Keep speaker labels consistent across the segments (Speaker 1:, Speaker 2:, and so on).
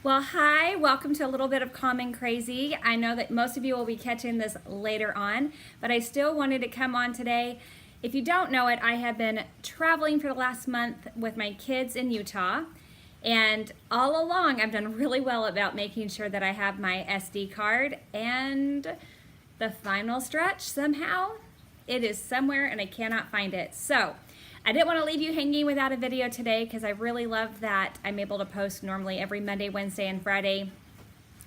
Speaker 1: Well, hi, welcome to a little bit of Common Crazy. I know that most of you will be catching this later on, but I still wanted to come on today. If you don't know it, I have been traveling for the last month with my kids in Utah, and all along I've done really well about making sure that I have my SD card, and the final stretch, somehow, it is somewhere and I cannot find it. So I didn't want to leave you hanging without a video today because I really love that I'm able to post normally every Monday, Wednesday, and Friday.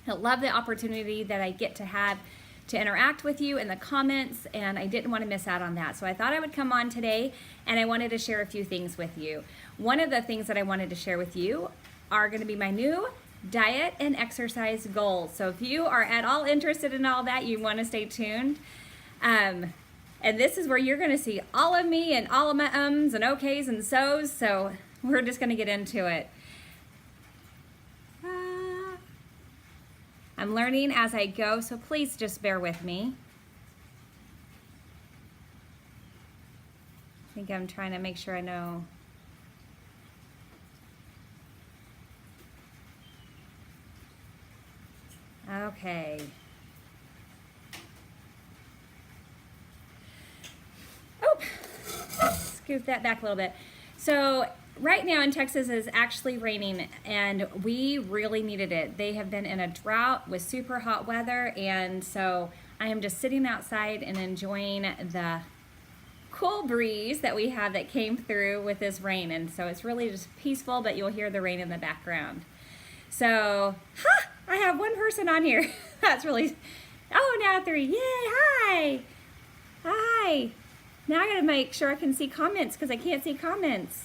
Speaker 1: I love the opportunity that I get to have to interact with you in the comments, and I didn't want to miss out on that. So I thought I would come on today and I wanted to share a few things with you. One of the things that I wanted to share with you are going to be my new diet and exercise goals. So if you are at all interested in all that, you want to stay tuned. And this is where you're going to see all of me and all of my ums and okays and so's. So we're just going to get into it. I'm learning as I go, so please just bear with me. I think I'm trying to make sure I know. Okay. Scoot that back a little bit. So right now in Texas is actually raining, and we really needed it. They have been in a drought with super hot weather, and so I am just sitting outside and enjoying the cool breeze that we have that came through with this rain. And so it's really just peaceful, but you'll hear the rain in the background. So, I have one person on here. That's really, oh, now 3. Yay, hi. Hi. Now I gotta make sure I can see comments because I can't see comments.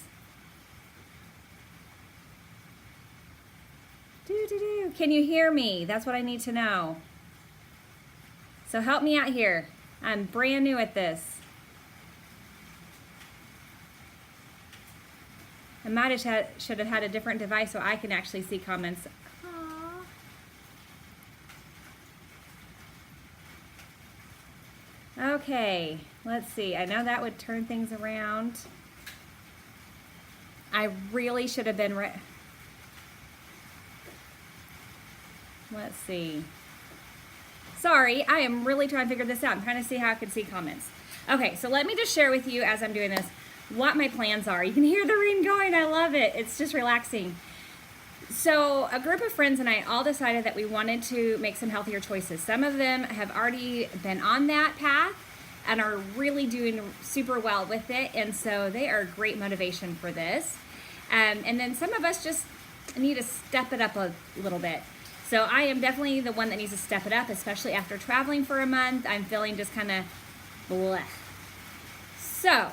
Speaker 1: Can you hear me? That's what I need to know. So help me out here. I'm brand new at this. I might have should have had a different device so I can actually see comments. Okay, let's see. I know that would turn things around. I really should have been let's see. Sorry, I am really trying to figure this out. I'm trying to see how I can see comments. Okay, so let me just share with you as I'm doing this what my plans are. You can hear the rain going. I love it. It's just relaxing. So a group of friends and I all decided that we wanted to make some healthier choices. Some of them have already been on that path and are really doing super well with it, and so they are great motivation for this. And then some of us just need to step it up a little bit. So I am definitely the one that needs to step it up, especially after traveling for a month. I'm feeling just kind of bleh. So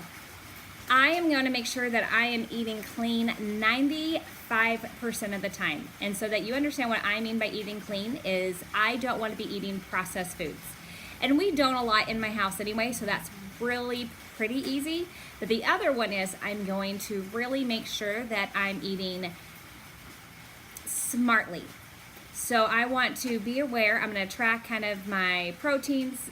Speaker 1: I am going to make sure that I am eating clean 95% of the time. And so that you understand what I mean by eating clean is I don't want to be eating processed foods. And we don't a lot in my house anyway, so that's really pretty easy. But the other one is I'm going to really make sure that I'm eating smartly. So I want to be aware. I'm going to track kind of my proteins,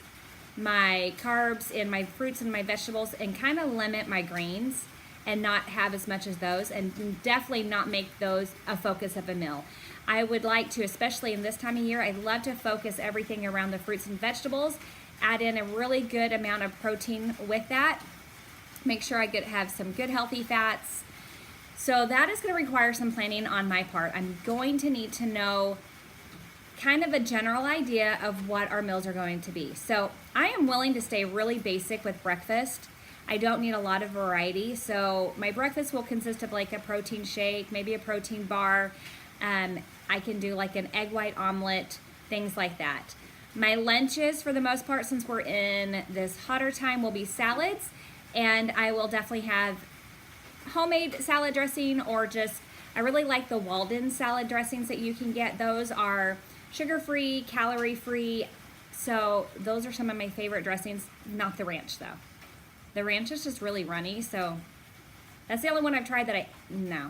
Speaker 1: my carbs, and my fruits and my vegetables, and kind of limit my grains and not have as much as those, and definitely not make those a focus of a meal. I would like to, especially in this time of year, I love to focus everything around the fruits and vegetables, add in a really good amount of protein with that, make sure I have some good healthy fats. So that is going to require some planning on my part. I'm going to need to know kind of a general idea of what our meals are going to be. So I am willing to stay really basic with breakfast. I don't need a lot of variety. So my breakfast will consist of like a protein shake, maybe a protein bar. I can do like an egg white omelet, things like that. My lunches, for the most part, since we're in this hotter time, will be salads. And I will definitely have homemade salad dressing, or just, I really like the Walden salad dressings that you can get. Those are sugar-free, calorie-free. So those are some of my favorite dressings, not the ranch though. The ranch is just really runny, so that's the only one I've tried that no.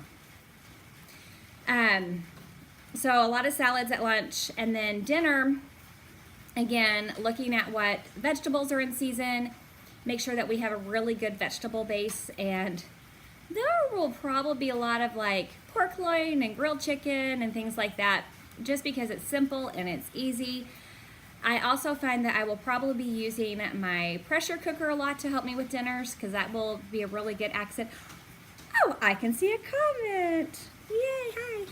Speaker 1: So a lot of salads at lunch, and then dinner, again, looking at what vegetables are in season, make sure that we have a really good vegetable base, and there will probably be a lot of like pork loin and grilled chicken and things like that, just because it's simple and it's easy. I also find that I will probably be using my pressure cooker a lot to help me with dinners, because that will be a really good accent. Oh, I can see a comment. Yay, hi.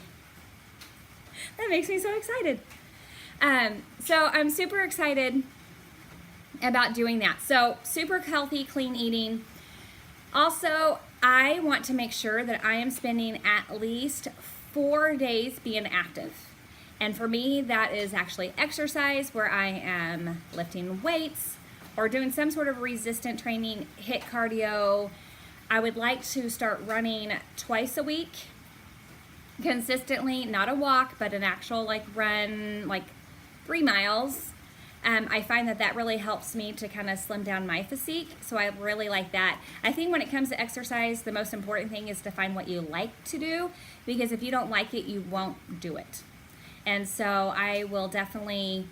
Speaker 1: That makes me so excited. So I'm super excited about doing that. So super healthy, clean eating. Also, I want to make sure that I am spending at least 4 days being active. And for me, that is actually exercise, where I am lifting weights or doing some sort of resistant training, HIIT cardio. I would like to start running twice a week consistently, not a walk, but an actual like run, like 3 miles. I find that that really helps me to kind of slim down my physique, so I really like that. I think when it comes to exercise, the most important thing is to find what you like to do, because if you don't like it, you won't do it. And so I will definitely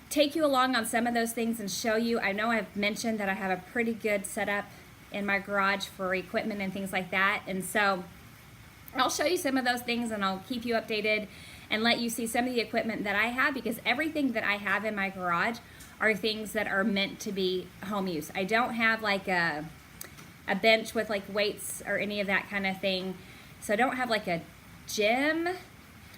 Speaker 1: take you along on some of those things and show you. I know I've mentioned that I have a pretty good setup in my garage for equipment and things like that, and so I'll show you some of those things, and I'll keep you updated and let you see some of the equipment that I have, because everything that I have in my garage are things that are meant to be home use. I don't have like a bench with like weights or any of that kind of thing. So I don't have like a gym.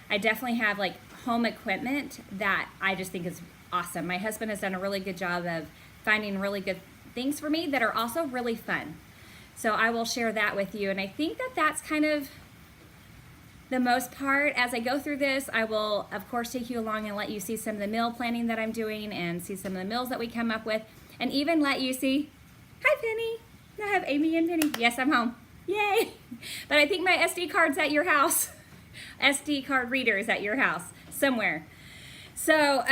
Speaker 1: I definitely have like home equipment that I just think is awesome. My husband has done a really good job of finding really good things for me that are also really fun. So I will share that with you. And I think that that's kind of the most part. As I go through this, I will of course take you along and let you see some of the meal planning that I'm doing, and see some of the meals that we come up with, and even let you see, hi Penny, I have Amy and Penny. Yes, I'm home. Yay! But I think my SD card's at your house. SD card reader is at your house somewhere. So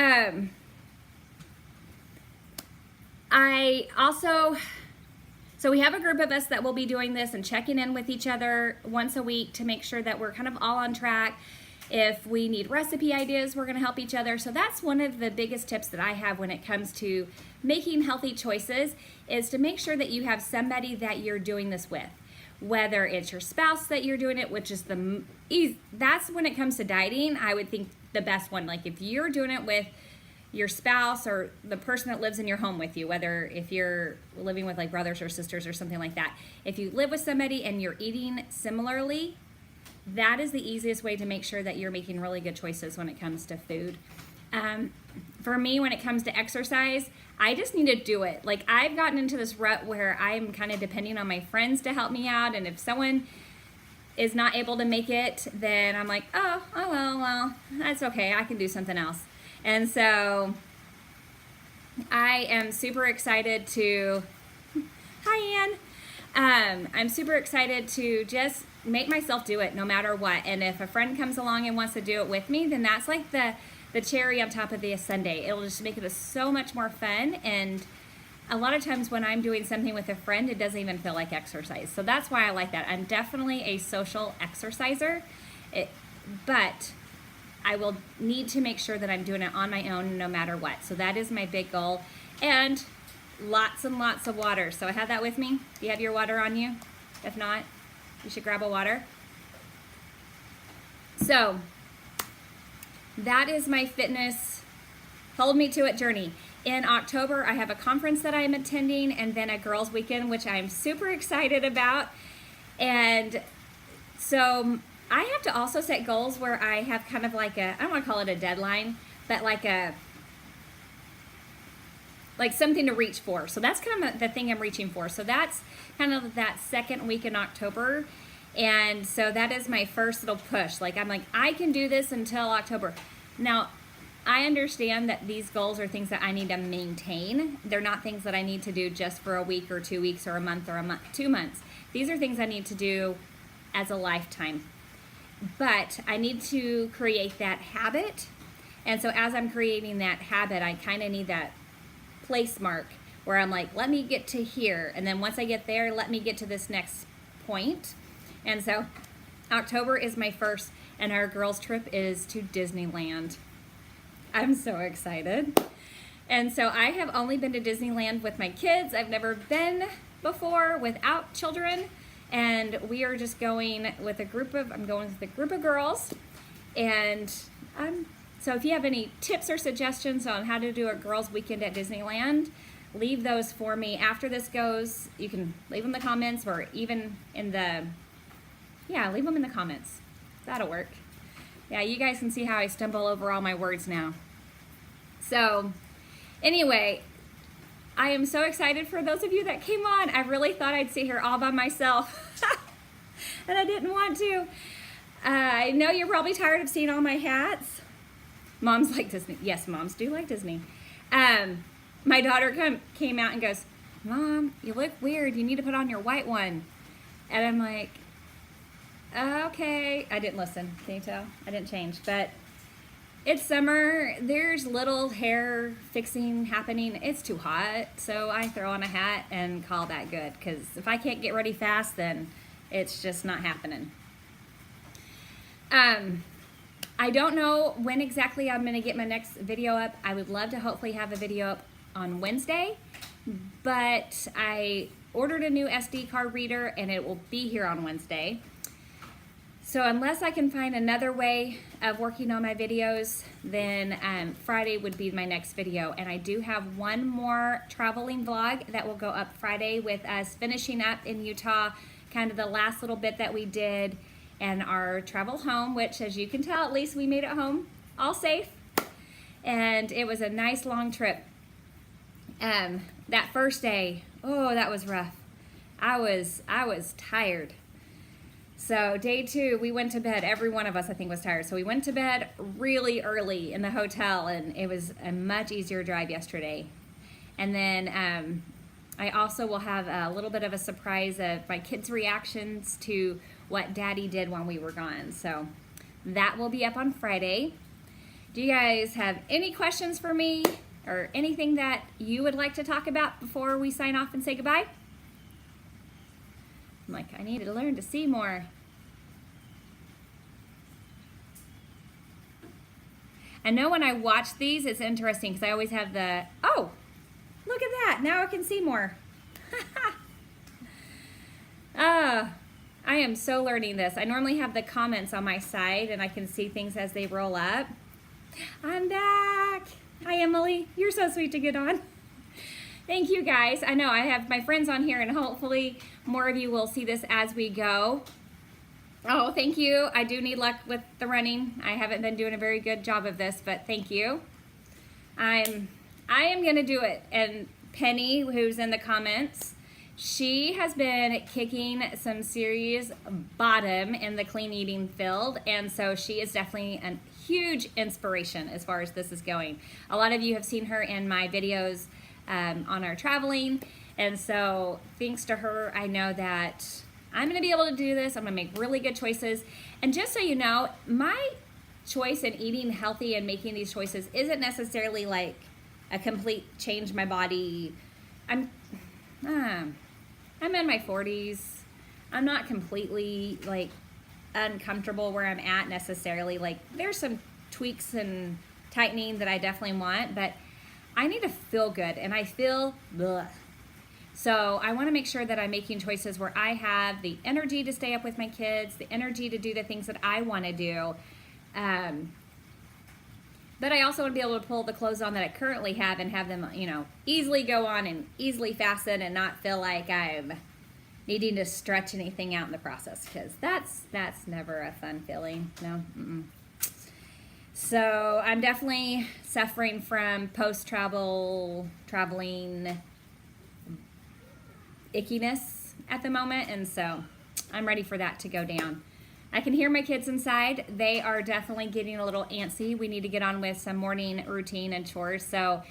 Speaker 1: So we have a group of us that will be doing this and checking in with each other once a week to make sure that we're kind of all on track. If we need recipe ideas, we're going to help each other. So that's one of the biggest tips that I have when it comes to making healthy choices, is to make sure that you have somebody that you're doing this with. Whether it's your spouse that you're doing it, which is that's when it comes to dieting, I would think the best one. Like if you're doing it with your spouse or the person that lives in your home with you, whether if you're living with like brothers or sisters or something like that, if you live with somebody and you're eating similarly, that is the easiest way to make sure that you're making really good choices when it comes to food. For me, when it comes to exercise, I just need to do it. Like I've gotten into this rut where I'm kind of depending on my friends to help me out, and if someone is not able to make it, then I'm like, oh well, that's okay, I can do something else. And so I am super excited to, hi Ann, I'm super excited to just make myself do it no matter what. And if a friend comes along and wants to do it with me, then that's like the cherry on top of the sundae. It'll just make it so much more fun. And a lot of times when I'm doing something with a friend, it doesn't even feel like exercise. So that's why I like that. I'm definitely a social exerciser, but I will need to make sure that I'm doing it on my own no matter what. So that is my big goal. And lots of water. So I have that with me. Do you have your water on you? If not, you should grab a water. So that is my fitness, hold me to it journey. In October, I have a conference that I'm attending, and then a girls' weekend, which I'm super excited about. And so I have to also set goals where I have kind of like I don't want to call it a deadline, but like something to reach for. So that's kind of the thing I'm reaching for. So that's kind of that second week in October. And so that is my first little push. Like I'm like, I can do this until October. Now, I understand that these goals are things that I need to maintain. They're not things that I need to do just for a week or 2 weeks or a month, 2 months. These are things I need to do as a lifetime. But I need to create that habit. And so as I'm creating that habit, I kind of need that place mark where I'm like, let me get to here. And then once I get there, let me get to this next point. And so October is my first, and our girls' trip is to Disneyland. I'm so excited. And so I have only been to Disneyland with my kids. I've never been before without children. And we are just going with I'm going with a group of girls. And so if you have any tips or suggestions on how to do a girls' weekend at Disneyland, leave those for me. After this goes, you can leave them in the comments, or even in the, leave them in the comments. That'll work. Yeah, you guys can see how I stumble over all my words now. So anyway, I am so excited for those of you that came on. I really thought I'd sit here all by myself, and I didn't want to. I know you're probably tired of seeing all my hats. Moms like Disney. Yes, moms do like Disney. My daughter came out and goes, "Mom, you look weird. You need to put on your white one." And I'm like, okay. I didn't listen. Can you tell? I didn't change. But it's summer. There's little hair fixing happening. It's too hot. So I throw on a hat and call that good. Because if I can't get ready fast, then it's just not happening. I don't know when exactly I'm going to get my next video up. I would love to hopefully have a video up on Wednesday, but I ordered a new SD card reader and it will be here on Wednesday. So unless I can find another way of working on my videos, then Friday would be my next video. And I do have one more traveling vlog that will go up Friday with us finishing up in Utah, kind of the last little bit that we did, and our travel home, which, as you can tell, at least we made it home all safe. And it was a nice long trip. That first day, oh, that was rough. I was tired. So day 2, we went to bed. Every one of us, I think, was tired. So we went to bed really early in the hotel, and it was a much easier drive yesterday. And then I also will have a little bit of a surprise of my kids' reactions to what Daddy did when we were gone. So that will be up on Friday. Do you guys have any questions for me or anything that you would like to talk about before we sign off and say goodbye? I'm like, I need to learn to see more. I know when I watch these, it's interesting because I always have the, oh, look at that. Now I can see more. I am so learning this. I normally have the comments on my side and I can see things as they roll up. I'm back. Hi, Emily. You're so sweet to get on. Thank you, guys. I know I have my friends on here and hopefully more of you will see this as we go. Oh, thank you. I do need luck with the running. I haven't been doing a very good job of this, but thank you. I am going to do it. And Penny, who's in the comments, she has been kicking some serious bottom in the clean eating field, and so she is definitely a huge inspiration as far as this is going. A lot of you have seen her in my videos on our traveling, and so thanks to her, I know that I'm going to be able to do this. I'm going to make really good choices. And just so you know, my choice in eating healthy and making these choices isn't necessarily like a complete change my body. I'm in my 40s. I'm not completely like uncomfortable where I'm at necessarily. Like there's some tweaks and tightening that I definitely want, but I need to feel good and I feel bleh. So I want to make sure that I'm making choices where I have the energy to stay up with my kids, the energy to do the things that I want to do. But I also want to be able to pull the clothes on that I currently have and have them, you know, easily go on and easily fasten and not feel like I'm needing to stretch anything out in the process, because that's never a fun feeling. No. So I'm definitely suffering from post-traveling ickiness at the moment, and so I'm ready for that to go down. I can hear my kids inside. They are definitely getting a little antsy. We need to get on with some morning routine and chores. So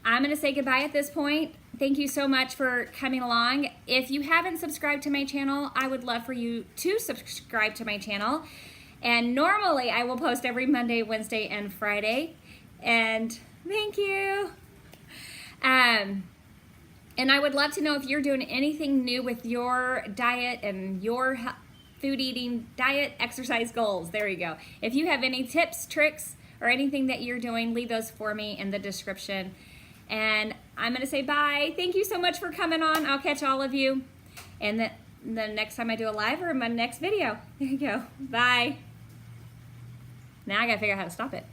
Speaker 1: I'm going to say goodbye at this point. Thank you so much for coming along. If you haven't subscribed to my channel, I would love for you to subscribe to my channel. And normally I will post every Monday, Wednesday, and Friday. And thank you. And I would love to know if you're doing anything new with your diet and your food eating, diet, exercise goals. There you go. If you have any tips, tricks, or anything that you're doing, leave those for me in the description. And I'm going to say bye. Thank you so much for coming on. I'll catch all of you in the the next time I do a live or in my next video. There you go. Bye. Now I gotta figure out how to stop it.